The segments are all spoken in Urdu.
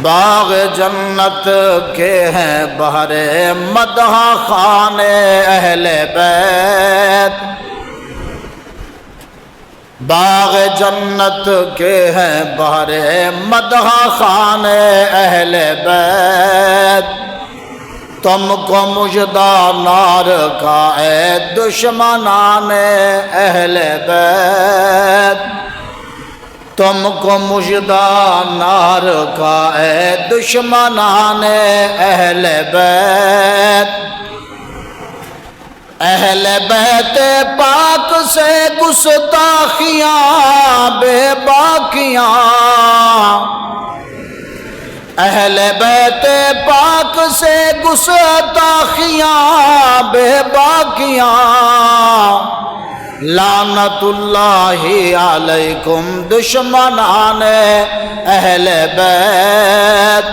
باغ جنت کے ہیں بہر مدح خوان اہل بیت، باغ جنت کے ہیں بہر مدح خوان اہل بیت، تم کو مژدہ نار کا اے دشمنان اہل بیت، تم کو مژدہ نار کا اے دشمنان اہل بیت، اہل بیت پاک سے گستاخیاں بے باکیاں، اہل بیت پاک سے گستاخیاں بے باکیاں، لعنت اللہ علیکم دشمنان اہل بیت،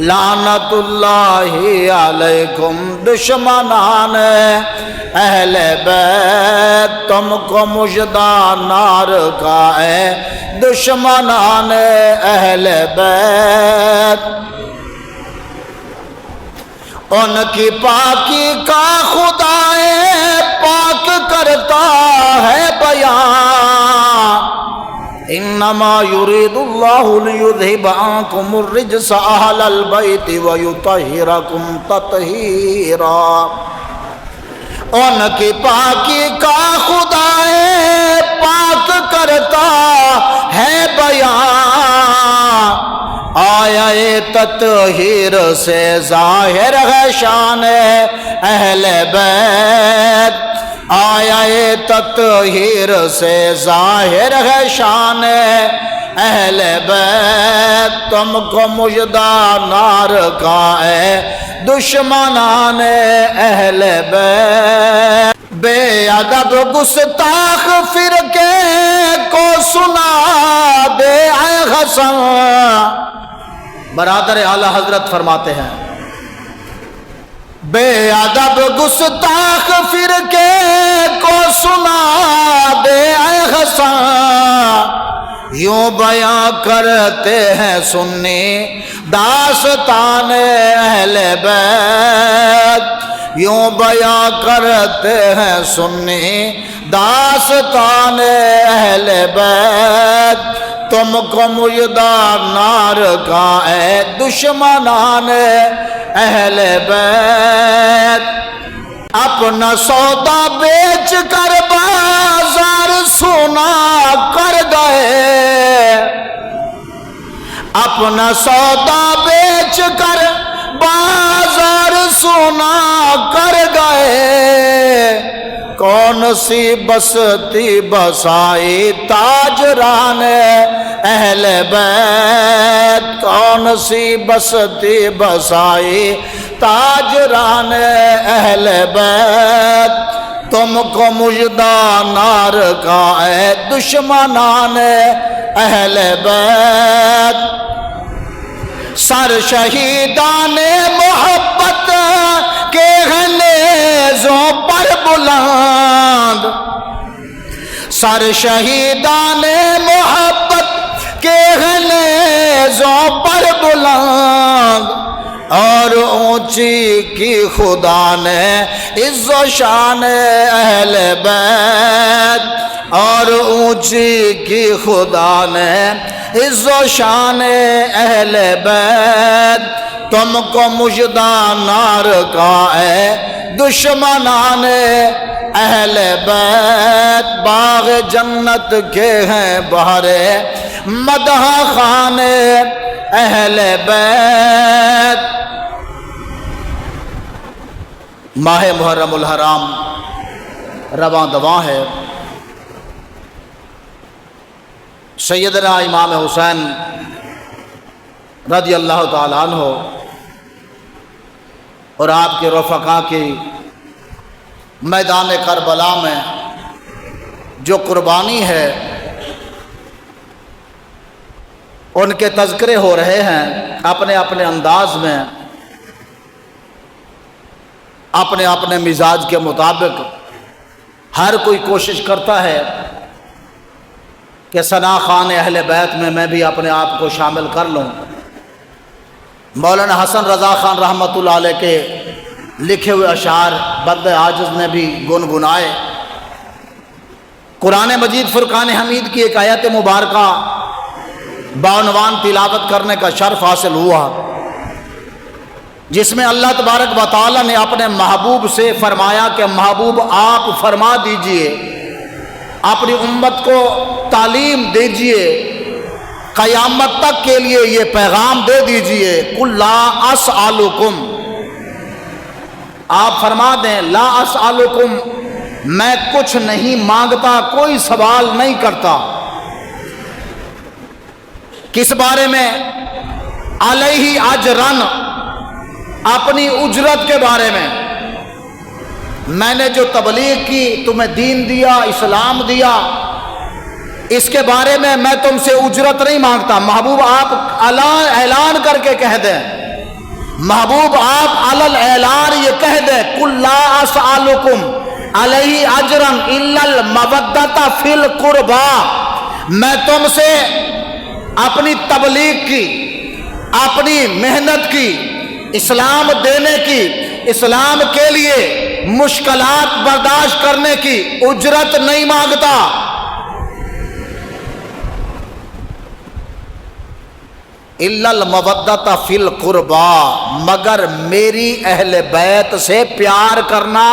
لعنت اللہ علیکم دشمنان اہل بیت، تم کو مژدہ نار کا ہے دشمنان اہل بیت، ان کی پاکی کا خدا پاک کرتا ہے بیان، انما یرید اللہ لیذھب عنکم الرجس اہل البیت ویطہرکم تطہیرا، ان کی پاکی کا خدا پاک کرتا ہے بیان، آیا تطہیر سے ظاہر ہے شان اہل بیت، آیا تطہیر سے ظاہر ہے شان اہل بیت، تم کو مژدہ نار کا ہے دشمنان اہل بیت، بے ادب گستاخ فرقے کو سنا دے اے حسن، برادر اعلی حضرت فرماتے ہیں بے ادب گستاخ فرقے کو سنا دے اے حسن، یوں بیاں کرتے ہیں سنی داستان اہل بیت، یوں بیاں کرتے ہیں سنی داستان اہل بیت، تم کو مژدہ نار کا اے دشمنان اہل بیت، اپنا سودا بیچ کر بازار سونا کر گئے، اپنا سودا بیچ کر بازار سونا کر گئے، کون سی بستی بسائی تاجران اہل بیت، کون سی بستی بسائی تاجران اہل بیت، تم کو مژدہ نار کا ہے دشمنان اہل بیت، سر شہیدان محبت کے ہیں نیزوں پر بلند، سر شہیدان محبت کے ہیں نیزوں پر بلند، اور اونچی کی خدا نے عز و شان اہل بیت، اور اونچی کی خدا نے عز و شان اہل بیت، تم کو مژدہ نار کا ہے دشمنان اہل بیت، باغ جنت کے ہیں بہر مدح خوان اہل بیت۔ ماہ محرم الحرام رواں دواں ہے، سیدنا امام حسین رضی اللہ تعالیٰ عنہ اور آپ کے رفقا کی میدان کربلا میں جو قربانی ہے ان کے تذکرے ہو رہے ہیں، اپنے اپنے انداز میں، اپنے اپنے مزاج کے مطابق ہر کوئی کوشش کرتا ہے کہ ثنا خوان اہل بیت میں بھی اپنے آپ کو شامل کر لوں، مولانا حسن رضا خان رحمۃ اللہ علیہ کے لکھے ہوئے اشعار بند عاجز نے بھی گنگنائے۔ قرآن مجید فرقان حمید کی ایک آیت مبارکہ بعنوان تلاوت کرنے کا شرف حاصل ہوا، جس میں اللہ تبارک و تعالی نے اپنے محبوب سے فرمایا کہ محبوب آپ فرما دیجئے، اپنی امت کو تعلیم دیجئے، قیامت تک کے لیے یہ پیغام دے دیجئے، قل لا اسألکم، آپ فرما دیں لا اسألکم، میں کچھ نہیں مانگتا، کوئی سوال نہیں کرتا۔ کس بارے میں؟ علیہ اجرن، اپنی اجرت کے بارے میں۔ میں نے جو تبلیغ کی، تمہیں دین دیا، اسلام دیا، اس کے بارے میں میں تم سے اجرت نہیں مانگتا۔ محبوب آپ اعلان کر کے کہہ دیں، محبوب آپ علل اعلان یہ کہہ دیں، قل لا اسألکم علیہ اجرا الا المودۃ فی القربى، میں تم سے اپنی تبلیغ کی، اپنی محنت کی، اسلام دینے کی، اسلام کے لیے مشکلات برداشت کرنے کی اجرت نہیں مانگتا۔ الا المودۃ فی القربى، مگر میری اہل بیت سے پیار کرنا۔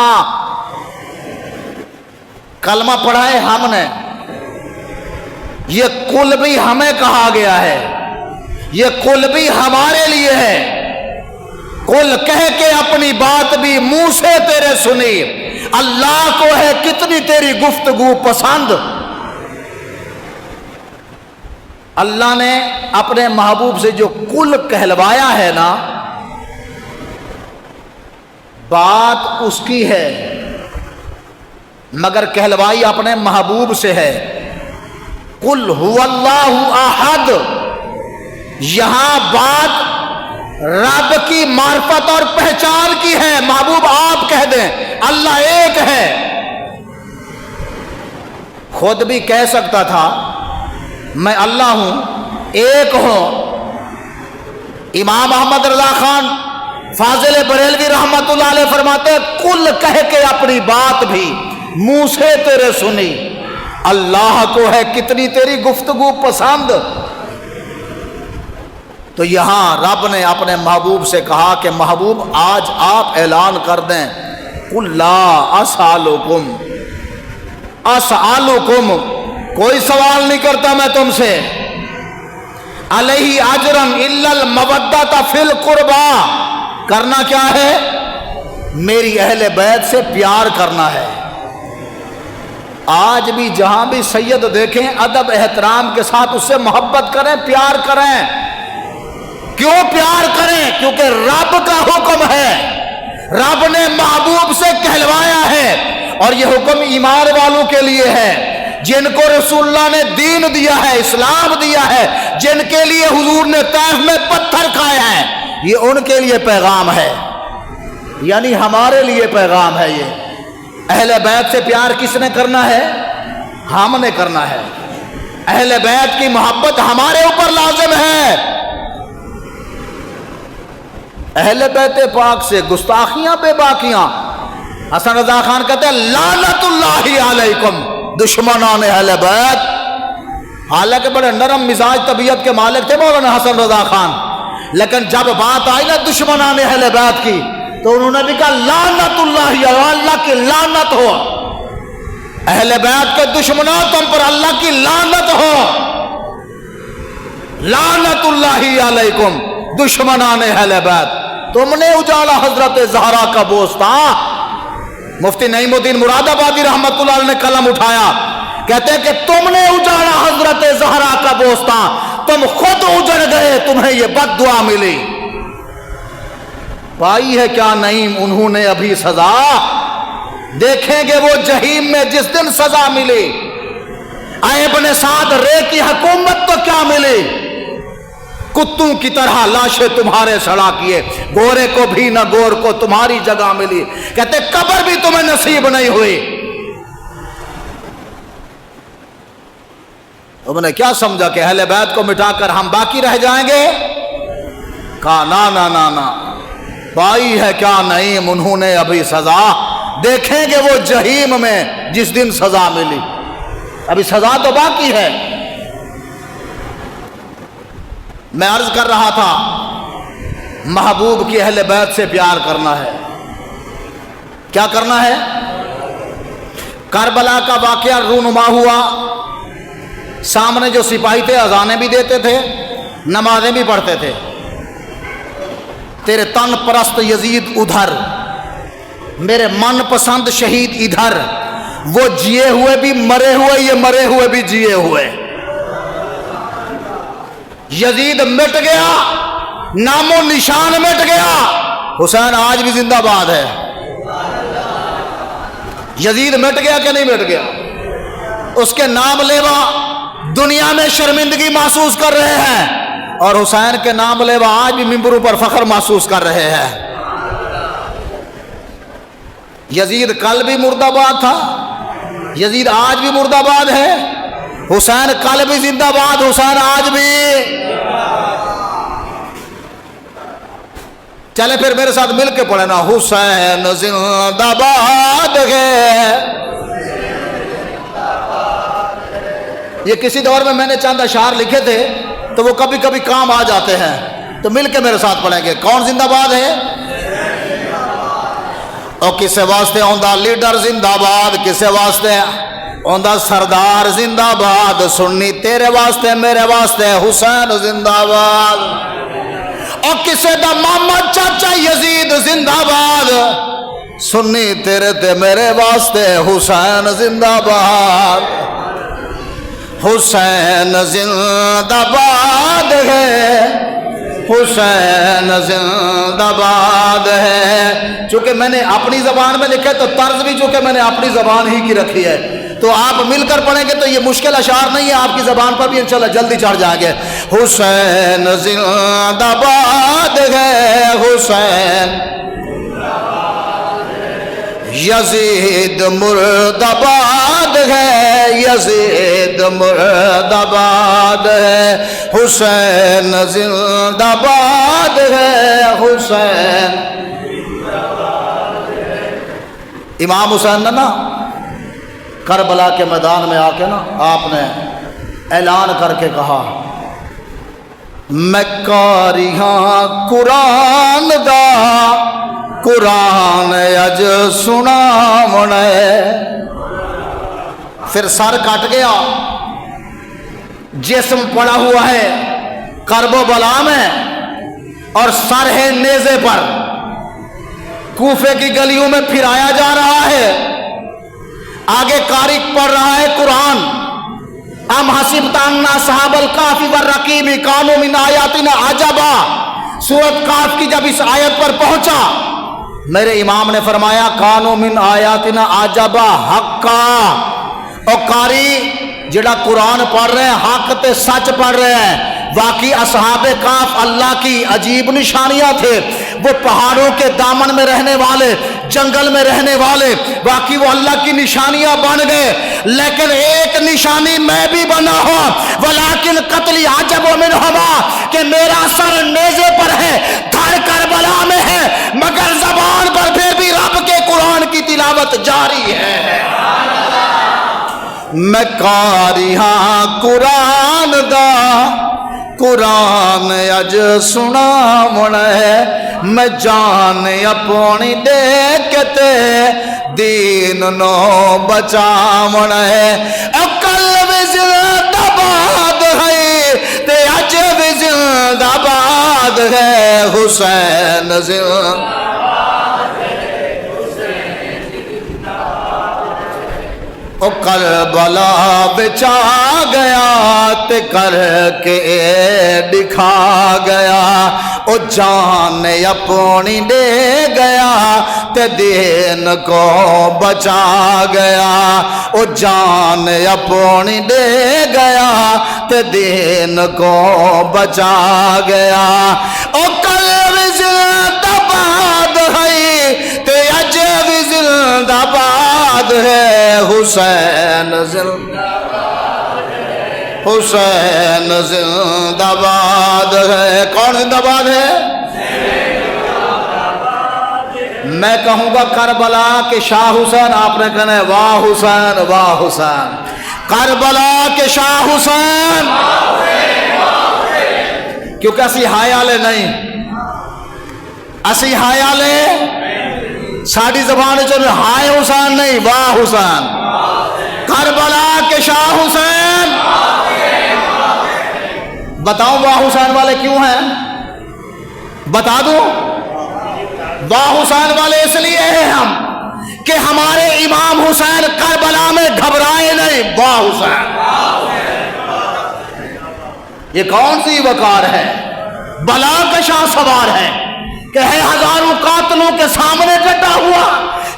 کلمہ پڑھا ہے ہم نے، یہ کل بھی ہمیں کہا گیا ہے، یہ کل بھی ہمارے لیے ہے۔ کل کہہ کے اپنی بات بھی منہ سے تیرے سنی، اللہ کو ہے کتنی تیری گفتگو پسند۔ اللہ نے اپنے محبوب سے جو کل کہلوایا ہے نا، بات اس کی ہے مگر کہلوائی اپنے محبوب سے ہے۔ قل هو اللہ احد، یہاں بات رب کی معرفت اور پہچان کی ہے۔ محبوب آپ کہہ دیں اللہ ایک ہے۔ خود بھی کہہ سکتا تھا میں اللہ ہوں، ایک ہوں۔ امام احمد رضا خان فاضل بریلوی رحمت اللہ علیہ فرماتے کل کہہ کے اپنی بات بھی منہ سے تیرے سنی، اللہ کو ہے کتنی تیری گفتگو پسند۔ تو یہاں رب نے اپنے محبوب سے کہا کہ محبوب آج آپ اعلان کر دیں، قل لا اسألکم، اسألکم، کوئی سوال نہیں کرتا میں تم سے، علیہ اجرا الا المودۃ فی القربى، کرنا کیا ہے؟ میری اہل بیت سے پیار کرنا ہے۔ آج بھی جہاں بھی سید دیکھیں ادب احترام کے ساتھ اس سے محبت کریں، پیار کریں۔ کیوں پیار کریں؟ کیونکہ رب کا حکم ہے، رب نے محبوب سے کہلوایا ہے، اور یہ حکم ایمان والوں کے لیے ہے جن کو رسول اللہ نے دین دیا ہے، اسلام دیا ہے، جن کے لیے حضور نے طائف میں پتھر کھایا ہے، یہ ان کے لیے پیغام ہے، یعنی ہمارے لیے پیغام ہے۔ یہ اہل بیت سے پیار کس نے کرنا ہے؟ ہم نے کرنا ہے۔ اہل بیت کی محبت ہمارے اوپر لازم ہے۔ اہل بیت پاک سے گستاخیاں بے باقیاں۔ حسن رضا خان کہتے ہیں لعنت اللہ علیکم دشمنان اہل بیت۔ حالانکہ بڑے نرم مزاج طبیعت کے مالک تھے مولانا حسن رضا خان، لیکن جب بات آئی نا دشمنان اہل بیت کی تو انہوں نے بھی کہا لعنت اللہ، اللہ کی لعنت ہو، اہل بیت کے دشمنوں تم پر اللہ کی لعنت ہو، لعنت اللہ علیکم دشمنان اہل بیت۔ تم نے اجالا حضرت زہرا کا بوستان۔ مفتی نعیم الدین مراد آبادی رحمت اللہ علیہ نے قلم اٹھایا، کہتے ہیں کہ تم نے اجاڑا حضرت زہرا کا بوستان، تم خود اجڑ گئے، تمہیں یہ بد دعا ملی۔ پائی ہے کیا نعیم انہوں نے ابھی سزا، دیکھیں گے وہ جہیم میں جس دن سزا ملی۔ ابن سعد رے کی حکومت تو کیا ملی، کتوں کی طرح لاشیں تمہارے سڑا کیے، گورے کو بھی نہ گور کو تمہاری جگہ ملی، کہتے قبر بھی تمہیں نصیب نہیں ہوئی۔ تم نے کیا سمجھا کہ اہل بیت کو مٹا کر ہم باقی رہ جائیں گے؟ کہا نا پائی ہے کیا نعیم انہوں نے ابھی سزا، دیکھیں گے وہ جہیم میں جس دن سزا ملی، ابھی سزا تو باقی ہے۔ میں عرض کر رہا تھا محبوب کی اہل بیت سے پیار کرنا ہے۔ کیا کرنا ہے؟ کربلا کا واقعہ رونما ہوا، سامنے جو سپاہی تھے اذانیں بھی دیتے تھے، نمازیں بھی پڑھتے تھے، تیرے تن پرست یزید ادھر، میرے من پسند شہید ادھر، وہ جیے ہوئے بھی مرے ہوئے، یہ مرے ہوئے بھی جیے ہوئے۔ یزید مٹ گیا، نام و نشان مٹ گیا، حسین آج بھی زندہ باد ہے۔ یزید مٹ گیا کہ نہیں مٹ گیا؟ اس کے نام لیوا دنیا میں شرمندگی محسوس کر رہے ہیں، اور حسین کے نام لیوا آج بھی ممبروں پر فخر محسوس کر رہے ہیں۔ یزید کل بھی مرد آباد تھا، یزید آج بھی مرد آباد ہے، حسین کل بھی زندہ باد، حسین آج بھی۔ چلے پھر میرے ساتھ مل کے پڑھے نا، حسین زندہ باد ہے۔ یہ کسی دور میں نے چند اشعار لکھے تھے تو وہ کبھی کبھی کام آ جاتے ہیں، تو مل کے میرے ساتھ پڑھیں گے۔ کون زندہ باد ہے؟ اور کسے واسطے آندا لیڈر زندہ باد، کسے واسطے آندا سردار زندہ باد، سنی تیرے واسطے میرے واسطے حسین زندہ باد۔ اور کسے دا محمد چاچا یزید زندہ باد، سنی تیرے تے میرے واسطے حسین زندہ باد۔ حسین زندہ باد ہے، حسین زندہ باد ہے۔ چونکہ میں نے اپنی زبان میں لکھے تو طرز بھی چونکہ میں نے اپنی زبان ہی کی رکھی ہے، تو آپ مل کر پڑھیں گے تو یہ مشکل اشعار نہیں ہے، آپ کی زبان پر بھی انشاءاللہ جلدی چڑھ جائیں گے۔ حسین زندہ باد ہے، حسین یزید مرد آباد ہے، یزید مرد آباد ہے، حسین زندہ باد ہے، حسین۔ امام حسین نے نا کربلا کے میدان میں آ کے نا آپ نے اعلان کر کے کہا، میں قاری ہاں قرآن دا، قرآن اج سناونے۔ پھر سر کٹ گیا، جسم پڑا ہوا ہے کرب و بلا میں، اور سر ہے نیزے پر، کوفے کی گلیوں میں پھرایا جا رہا ہے۔ آگے قاری پڑھ رہا ہے قرآن، ام حسبت ان اصحاب الکہف والرقیم کانوا من آیاتنا عجبا۔ سورۃ کہف کی جب اس آیت پر پہنچا، میرے امام نے فرمایا کانوا من آیاتنا عجبا حقا۔ اور قاری جڑا قرآن پڑھ رہے ہیں حق تے سچ پڑھ رہے ہیں، واقعی اصحاب کہف اللہ کی عجیب نشانیاں تھے، وہ پہاڑوں کے دامن میں رہنے والے، جنگل میں رہنے والے، واقعی وہ اللہ کی نشانیاں بن گئے۔ لیکن ایک نشانی میں بھی بنا ہوں، ولیکن قتلی عجب منہما، کہ میرا سر نیزے پر ہے، دھڑ کربلا میں ہے، مگر زبان پر پھر بھی رب کے قرآن کی تلاوت جاری ہے۔ میں قاری ہاں قرآن دا، قرآن اج سناونا ہے، میں جان اپنی دے کے تے دین نو بچاونا ہے۔ کل بھی زندہ باد ہے تے اج بھی زندہ باد ہے، حسین زندہ او کربلا بچا گیا تے کر کے دکھا گیا، او جان اپنی دے گیا تے دین کو بچا گیا، او جان اپنی دے گیا تے دین کو بچا گیا۔ او کل بھی زندہ باد ہے تے اج بھی زندہ باد ہے، حسین زندہ باد ہے، حسین زندہ باد ہے. کون زندہ باد ہے؟ میں کہوں گا کربلا کے شاہ حسین، آپ نے کہنا ہے واہ حسین واہ حسین. کربلا کے شاہ حسین، کیونکہ اسی ہائے والے نہیں، اسی ہائے والے ساڑی زبان جو ہائے حسین نہیں، واہ حسین. کربلا کے شاہ حسین. بتاؤں واہ حسین والے کیوں ہیں؟ بتا دوں. واہ حسین والے اس لیے ہیں ہم کہ ہمارے امام حسین کربلا میں گھبرائے نہیں. واہ حسین. یہ کون سی وقار ہے؟ بلا کا شاہ سوار ہے کہ ہے ہزاروں قاتلوں کے سامنے ڈٹا ہوا.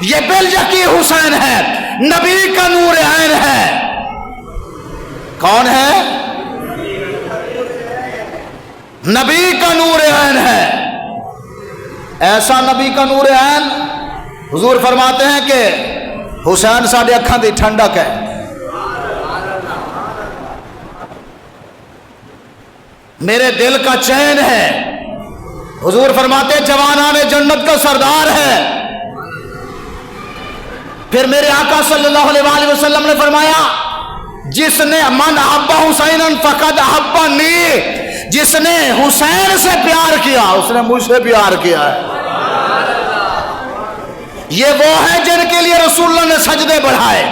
یہ بلیکی حسین ہے، نبی کا نور عین ہے. کون ہے؟ نبی کا نور عین ہے. ایسا نبی کا نور عین، حضور فرماتے ہیں کہ حسین ساڈے اکھاں دی ٹھنڈک ہے. میرے دل کا چین ہے. حضور فرماتے ہیں جوانان جنت کا سردار ہے. پھر میرے آقا صلی اللہ علیہ وآلہ وسلم نے فرمایا جس نے من احب حسینا فقد احبنی، جس نے حسین سے پیار کیا اس نے مجھ سے پیار کیا ہے. یہ وہ ہے جن کے لیے رسول اللہ نے سجدے بڑھائے.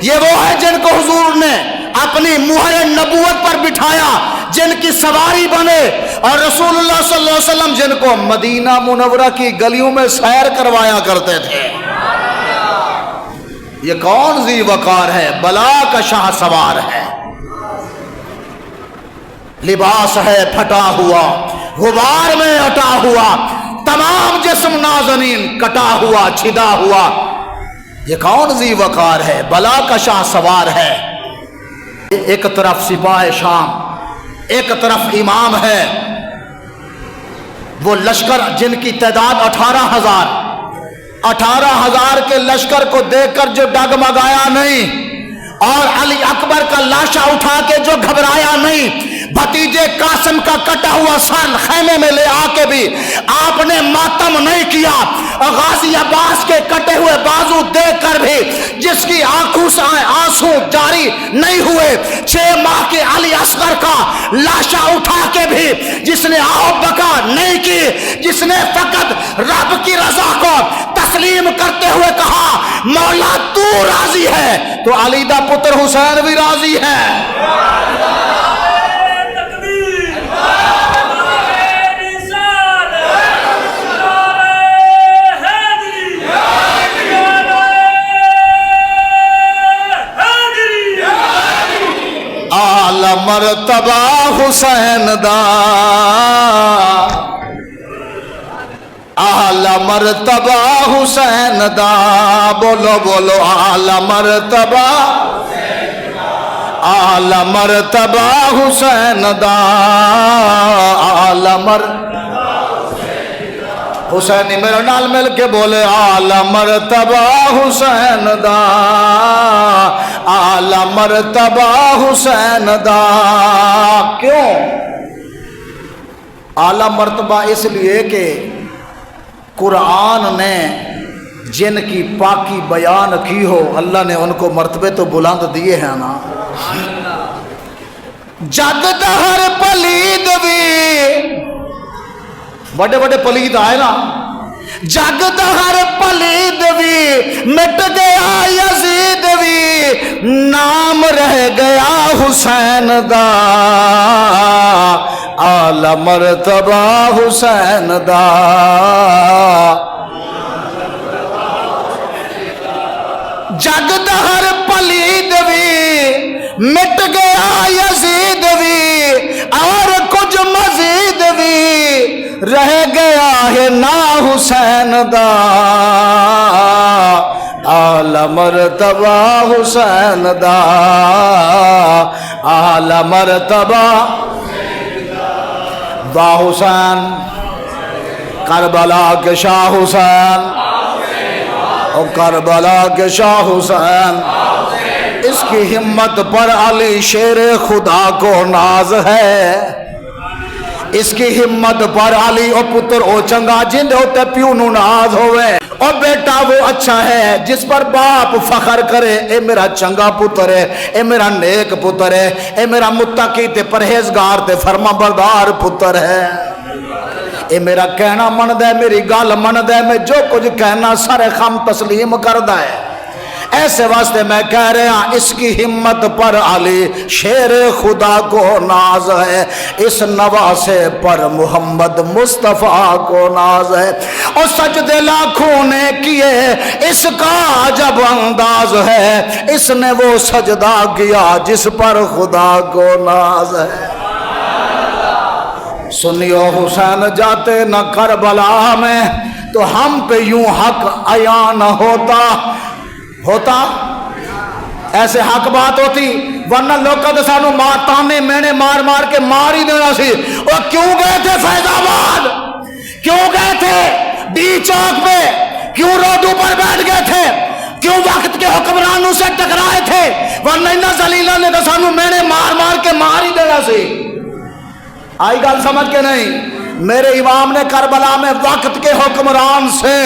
یہ وہ ہے جن کو حضور نے اپنی مہر نبوت پر بٹھایا، جن کی سواری بنے. اور رسول اللہ صلی اللہ علیہ وسلم جن کو مدینہ منورہ کی گلیوں میں سیر کروایا کرتے تھے. یہ کون ذی وقار ہے؟ بلا کا شاہ سوار ہے. لباس ہے پھٹا ہوا، غبار میں اٹا ہوا، تمام جسم نازنین کٹا ہوا چھدا ہوا. یہ کون ذی وقار ہے؟ بلا کا شاہ سوار ہے. ایک طرف سپاہ شام، ایک طرف امام ہے. وہ لشکر جن کی تعداد 18,000 کے لشکر کو دیکھ کر جو ڈگمگایا نہیں، اور علی اکبر کا لاشا اٹھا کے جو گھبرایا نہیں، بھتیجے قاسم کا کٹا ہوا سر خیمے میں لے آ کے بھی آپ نے ماتم نہیں کیا، اور غازی عباس کے کٹے ہوئے بازو دیکھ کر بھی جس کی آنکھوں سے آنسو جاری نہیں ہوئے، 6 ماہ کے علی اصغر کا لاشا اٹھا کے بھی جس نے آؤ بکا نہیں کی، جس نے فقط رب کی رضا کو تسلیم کرتے ہوئے کہا مولا تو راضی ہے، تو علی دا پتر حسین بھی راضی ہے. اعلی مرتبہ حسین دا، اعلی مرتبہ حسین دا، بولو بولو اعلی مرتبہ، اعلی مرتبہ حسین دا، اعلی مرتبہ حسین. میرے نال مل کے بولے اعلی مرتبہ حسین دا، اعلی مرتبہ حسین دا. کیوں اعلی مرتبہ؟ اس لیے کہ قرآن نے جن کی پاکی بیان کی ہو اللہ نے ان کو مرتبے تو بلند دیے ہیں نا. جگ دہر پلید بھی، بڑے بڑے پلید آئے نا، جگ دہر پلید بھی مٹ گیا یزید بھی، نام رہ گیا حسین دا، اعلی مرتبہ حسین دا. جگ دہر پلید بھی مٹ گیا یزید بھی، اور کچھ مزید بھی رہ گیا ہے نا حسین دا، اعلی مرتبہ حسین دا، اعلی مرتبہ. واہ حسین، کربلا کے شاہ حسین، اور کربلا کے شاہ حسین. اس کی ہمت پر علی شیر خدا کو ناز ہے، اس کی ہمت پر علی او پتر او چنگا جن ہوتے پیو نو ناز ہوئے، اور بیٹا وہ اچھا ہے جس پر باپ فخر کرے، اے میرا چنگا پتر ہے، اے میرا نیک پتر ہے، اے میرا متقی تے پرہیزگار تے فرما بردار پتر ہے، اے میرا کہنا مند ہے، میری گال مند ہے، میں جو کچھ کہنا سارے خم تسلیم کردہ ہے۔ ایسے واسطے میں کہہ رہا اس کی ہمت پر علی شیر خدا کو ناز ہے، اس نواسے پر محمد مصطفیٰ کو ناز ہے، اور سجدے لاکھوں نے کیے اس کا جب انداز ہے، اس نے وہ سجدہ کیا جس پر خدا کو ناز ہے۔ سنیو حسین جاتے نہ کربلا میں تو ہم پہ یوں حق عیاں نہ ہوتا ایسے حق بات ہوتی، ورنہ لوگوں نے سانو تانے مینے مار مار کے مار ہی دینا سی۔ اور کیوں گئے تھے فیض آباد، کیوں گئے تھے ڈی چوک پہ، کیوں روڈوں پر بیٹھ گئے تھے، کیوں وقت کے حکمرانوں سے ٹکرائے تھے، ورنہ انہاں ذلیلاں نے تو سانو مینے مار مار کے مار ہی دینا سی۔ آئی گل سمجھ کے نہیں؟ میرے امام نے کربلا میں وقت کے حکمران سے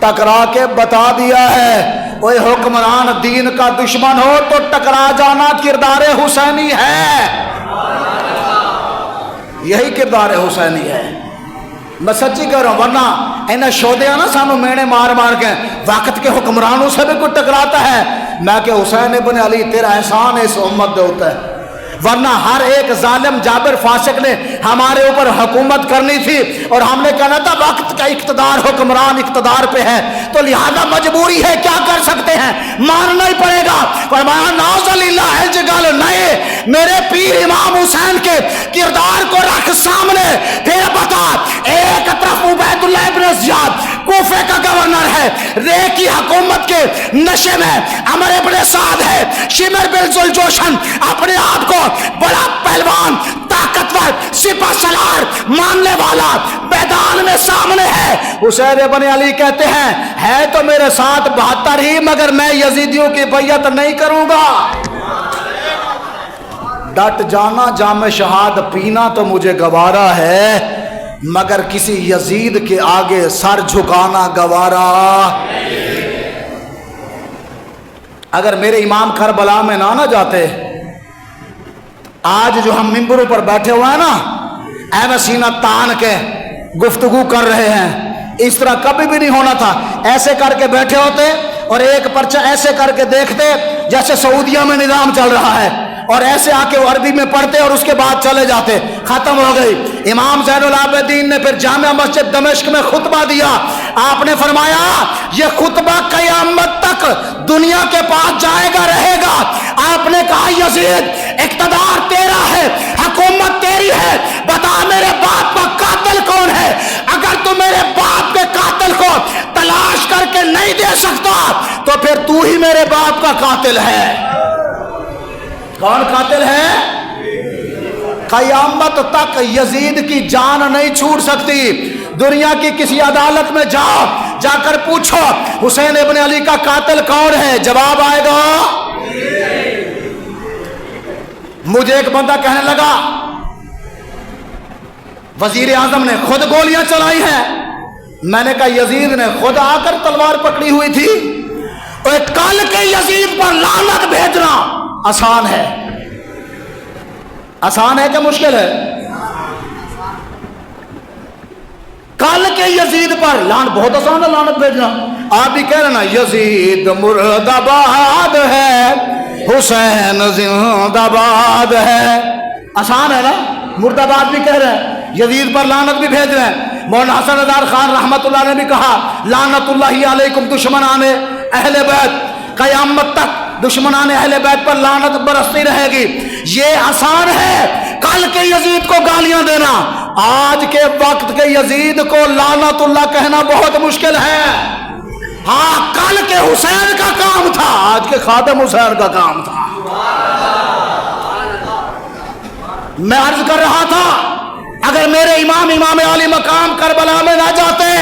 ٹکرا کے بتا دیا ہے، کوئی حکمران دین کا دشمن ہو تو ٹکرا جانا کردار حسینی ہے، یہی کردار حسینی ہے، میں سچی کہہ رہا ہوں۔ ورنہ انہیں شودیا نا سانو مینے مار مار کے وقت کے حکمرانوں سے بھی کوئی ٹکراتا ہے، میں کہ حسین ابن علی تیرا احسان اس امت دے ہوتا ہے، ورنہ ہر ایک ظالم جابر فاسق نے ہمارے اوپر حکومت کرنی تھی، اور ہم نے کہنا تھا وقت کا اقتدار حکمران اقتدار پہ ہے تو لہذا مجبوری ہے، کیا کر سکتے ہیں، ماننا ہی پڑے گا۔ فرمایا ناز اللہ ہے جگل نئے میرے پیر امام حسین کے کردار کو رکھ سامنے، پھر بتا ایک طرف عبید اللہ ابن زیاد کوفے کا گورنر ہے، رے کی حکومت کے نشے میں عمر ابن سعد ہے، شمر بن ذوالجوشن اپنے آپ کو بڑا پہلوان طاقتور سپہ سالار ماننے والا میدان میں سامنے ہے، حسین ابن علی کہتے ہیں ہے تو میرے ساتھ 72 ہی مگر میں یزیدیوں کی بیعت نہیں کروں گا، ڈٹ جانا جام شہاد پینا تو مجھے گوارا ہے، مگر کسی یزید کے آگے سر جھکانا گوارا۔ اگر میرے امام کربلا میں نہ جاتے، آج جو ہم ممبروں پر بیٹھے ہوئے ہیں نا، اے سینہ تان کے گفتگو کر رہے ہیں، اس طرح کبھی بھی نہیں ہونا تھا۔ ایسے کر کے بیٹھے ہوتے اور ایک پرچہ ایسے کر کے دیکھتے جیسے سعودیہ میں نظام چل رہا ہے، اور ایسے آ کے عربی میں پڑھتے اور اس کے بعد چلے جاتے، ختم ہو گئی۔ امام زین العابدین نے پھر جامع مسجد دمشق میں خطبہ دیا، آپ نے فرمایا یہ خطبہ قیامت تک دنیا کے پاس جائے گا رہے گا۔ آپ نے کہا یزید اقتدار تیرا ہے، حکومت تیری ہے، بتا میرے باپ کا قاتل کون ہے، اگر تو میرے باپ کے قاتل کو تلاش کر کے نہیں دے سکتا تو پھر تو ہی میرے باپ کا قاتل ہے۔ کون قاتل ہے؟ قیامت تک یزید کی جان نہیں چھوٹ سکتی۔ دنیا کی کسی عدالت میں جاؤ، جا کر پوچھو حسین ابن علی کا قاتل کون ہے، جواب آئے گا۔ مجھے ایک بندہ کہنے لگا وزیر اعظم نے خود گولیاں چلائی ہیں، میں نے کہا یزید نے خود آ کر تلوار پکڑی ہوئی تھی، اور کل کے یزید پر لعنت بھیجنا آسان ہے، آسان ہے کہ مشکل ہے؟ کل کے یزید پر بہت آسان ہے لعنت بھیجنا۔ آپ بھی کہہ رہے نا یزید مرد آباد ہے، حسین زندہ باد ہے، آسان ہے نا، مرد آباد بھی کہہ رہے ہیں، یزید پر لعنت بھی بھیج رہے ہیں۔ مولانا حسن رضا خان رحمت اللہ نے بھی کہا لعنت اللہ علیکم دشمنان اہل بیت، قیامت تک دشمنان اہل بیت پر لعنت برستی رہے گی۔ یہ آسان ہے کل کے یزید کو گالیاں دینا، آج کے وقت کے یزید کو لعنت اللہ کہنا بہت مشکل ہے۔ ہاں کل کے حسین کا کام تھا، آج کے خادم حسین کا کام تھا۔ میں عرض کر رہا تھا اگر میرے امام علی مقام کربلا میں نہ جاتے،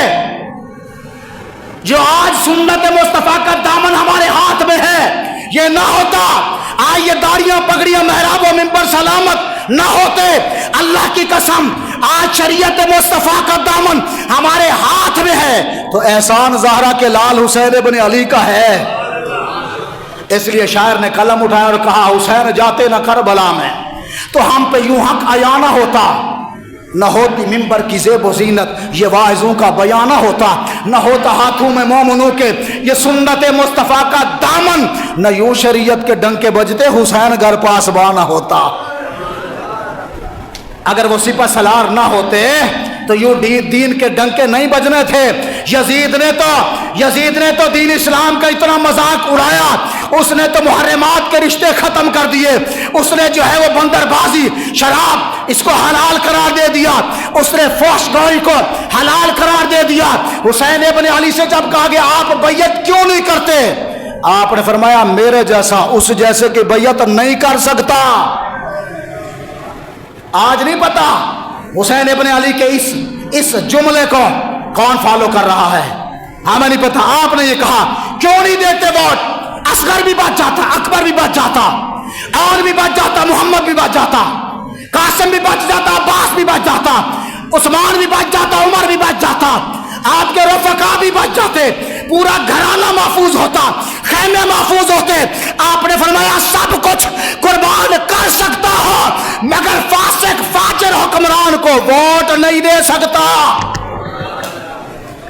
جو آج سنت مصطفیٰ کا دامن ہمارے ہاتھ میں ہے، یہ نہ ہوتا، آج یہ داڑیاں پگڑیاں محراب و منبر سلامت نہ ہوتے، اللہ کی قسم آج شریعت مصطفیٰ کا دامن ہمارے ہاتھ میں ہے تو احسان زہرا کے لال حسین ابن علی کا ہے۔ اس لیے شاعر نے قلم اٹھایا اور کہا حسین جاتے نہ کربلا میں تو ہم پہ یوں حق عیاں نہ ہوتا، نہ ہوتی منبر کی زیب و زینت یہ واعظوں کا بیان نہ ہوتا، نہ ہوتا ہاتھوں میں مومنوں کے یہ سنت مصطفیٰ کا دامن، نہ یوں شریعت کے ڈنکے بجتے حسین گھر پاسباں نہ ہوتا۔ اگر وہ سپہ سالار نہ ہوتے تو یوں دین کے ڈنکے نہیں بجنے تھے۔ یزید نے تو دین اسلام کا اتنا مذاق اڑایا، اس نے تو محرمات کے رشتے ختم کر دیے، اس نے جو ہے وہ بندر بازی شراب اس کو حلال قرار دے دیا، اس نے فحش گوئی کو حلال قرار دے دیا۔ حسین ابن علی سے جب کہا گیا آپ بیعت کیوں نہیں کرتے، آپ نے فرمایا میرے جیسا اس جیسے کی بیعت نہیں کر سکتا۔ آج نہیں پتا حسین ابن علی کے اس جملے کو کون فالو کر رہا ہے، ہمیں نہیں پتا۔ آپ نے یہ کہا کیوں نہیں دیتے ووٹ، اصغر بھی بچ جاتا، اکبر بھی بچ جاتا، اور بھی بچ جاتا، محمد بھی بچ جاتا، قاسم بھی بچ جاتا، عباس بھی بچ جاتا، عثمان بھی بچ جاتا، عمر بھی بچ جاتا، آپ کے رفقا بھی بچ جاتے، پورا گھرانہ محفوظ ہوتا، خیمے محفوظ ہوتے۔ آپ نے فرمایا سب کچھ قربان کر سکتا ہو مگر فاسق فاجر حکمران کو ووٹ نہیں دے سکتا۔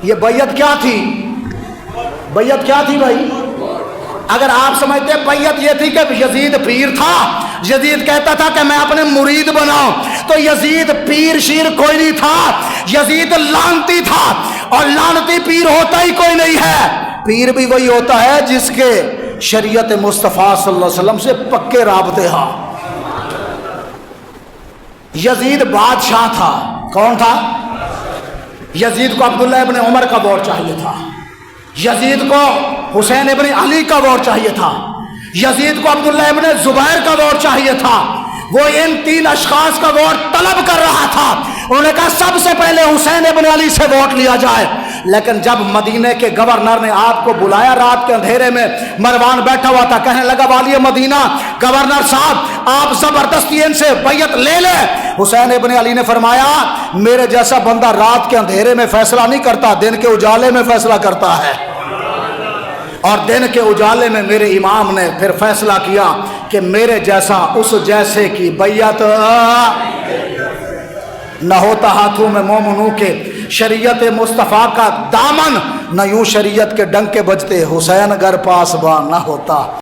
یہ بیعت کیا تھی؟ بیعت کیا تھی بھائی؟ اگر آپ سمجھتے بیعت یہ تھی کہ یزید پیر تھا، یزید کہتا تھا کہ میں اپنے مرید بناؤں، تو یزید پیر شیر کوئی نہیں تھا، یزید لعنتی تھا، اور لعنتی پیر ہوتا ہی کوئی نہیں ہے۔ پیر بھی وہی ہوتا ہے جس کے شریعت مصطفیٰ صلی اللہ علیہ وسلم سے پکے رابطے ہاں۔ یزید بادشاہ تھا، کون تھا؟ یزید کو عبداللہ ابن عمر کا ووٹ چاہیے تھا، یزید کو حسین ابن علی کا ووٹ چاہیے تھا، یزید کو عبداللہ ابن زبیر کا ووٹ چاہیے تھا۔ وہ ان تین اشخاص کا ووٹ طلب کر رہا تھا، انہوں نے کہا سب سے پہلے حسین ابن علی سے ووٹ لیا جائے۔ لیکن جب مدینے کے گورنر نے آپ کو بلایا رات کے اندھیرے میں، مروان بیٹھا ہوا تھا، کہنے لگا والی مدینہ گورنر صاحب آپ زبردستی ان سے بیعت لے لیں۔ حسین ابن علی نے فرمایا میرے جیسا بندہ رات کے اندھیرے میں فیصلہ نہیں کرتا، دن کے اجالے میں فیصلہ کرتا ہے، اور دن کے اجالے میں میرے امام نے پھر فیصلہ کیا کہ میرے جیسا اس جیسے کی بیعت نہ ہوتا ہاتھوں میں مومنوں کے شریعت مصطفیٰ کا دامن، نہ یوں شریعت کے ڈنکے بجتے حسین گر پاسباں نہ ہوتا۔